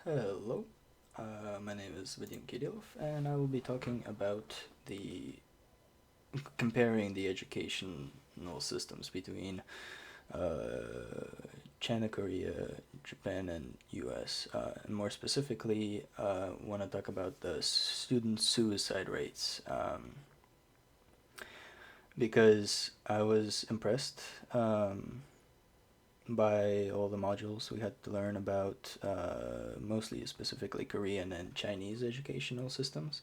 Hello, my name is Vadim Kirillov, and I will be talking about the comparing the educational systems between China, Korea, Japan, and U.S. And more specifically, want to talk about the student suicide rates because I was impressed by all the modules we had to learn about, mostly specifically Korean and Chinese educational systems,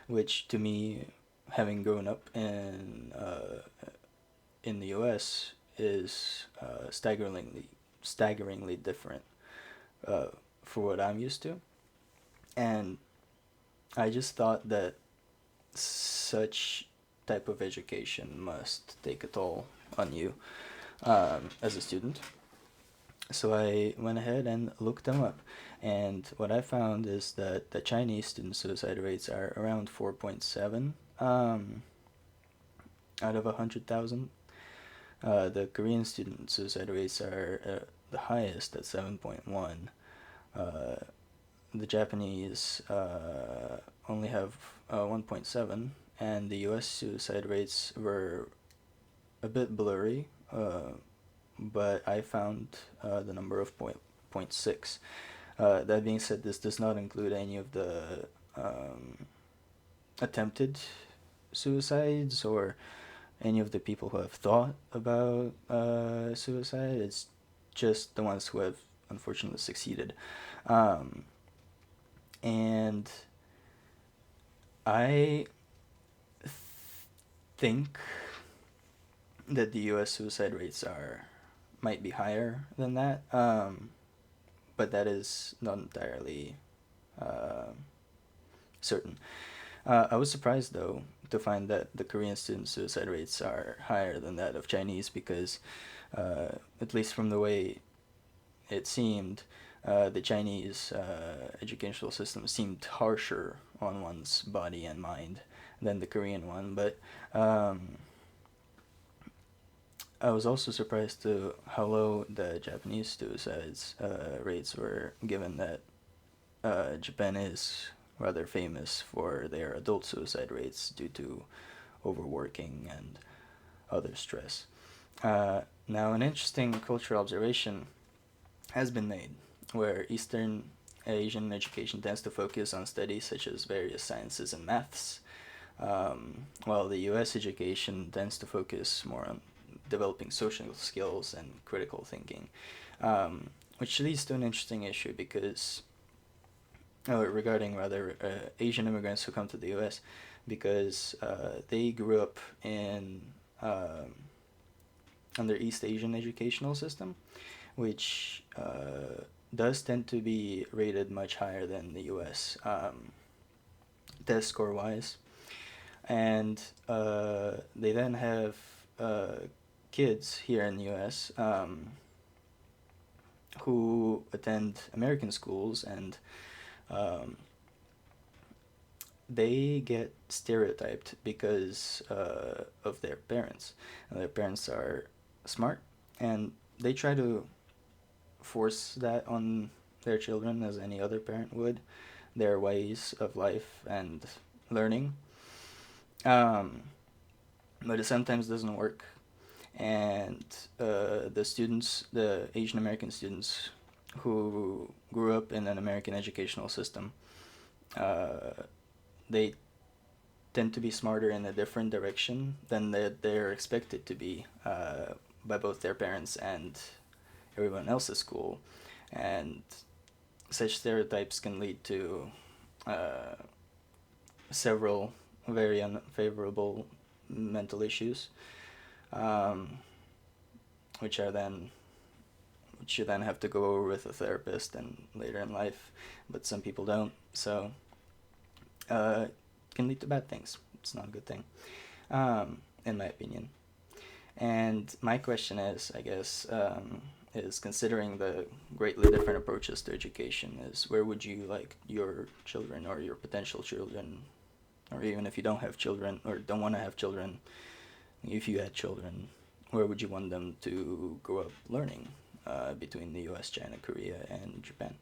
which to me, having grown up in the U.S., is staggeringly different uh, for what I'm used to, and I just thought that such type of education must take a toll on you as a student. So I went ahead and looked them up, and what I found is that the Chinese student suicide rates are around 4.7 out of 100,000. The Korean student suicide rates are the highest at 7.1. Uh, the Japanese only have 1.7, and the US suicide rates were a bit blurry, but I found the number of point 0.6. That being said, this does not include any of the attempted suicides or any of the people who have thought about suicide. It's just the ones who have unfortunately succeeded. Um, and I think that the U.S. suicide rates might be higher than that, but that is not entirely uh, certain. I was surprised though to find that the Korean student suicide rates are higher than that of Chinese because, at least from the way it seemed, the Chinese educational system seemed harsher on one's body and mind than the Korean one. But I was also surprised to how low the Japanese suicides rates were, given that Japan is rather famous for their adult suicide rates due to overworking and other stress. Now, an interesting cultural observation has been made where Eastern Asian education tends to focus on studies such as various sciences and maths, while the US education tends to focus more on developing social skills and critical thinking, which leads to an interesting issue because regarding rather Asian immigrants who come to the U.S. because they grew up in under East Asian educational system, which does tend to be rated much higher than the U.S. Test score wise, and they then have kids here in the U.S. Who attend American schools and um, they get stereotyped because of their parents. And their parents are smart, and they try to force that on their children as any other parent would, their ways of life and learning. Um, but it sometimes doesn't work, and the Asian American students who grew up in an American educational system, uh, they tend to be smarter in a different direction than they're expected to be by both their parents and everyone else at school. And such stereotypes can lead to uh, several very unfavorable mental issues, um, which are then which you then have to go over with a therapist and later in life, but some people don't. So it can lead to bad things. It's not a good thing, in my opinion. And my question is, I guess, is considering the greatly different approaches to education, is where would you like your children or your potential children, or even if you don't have children or don't want to have children, if you had children, where would you want them to grow up learning between the U.S., China, Korea, and Japan?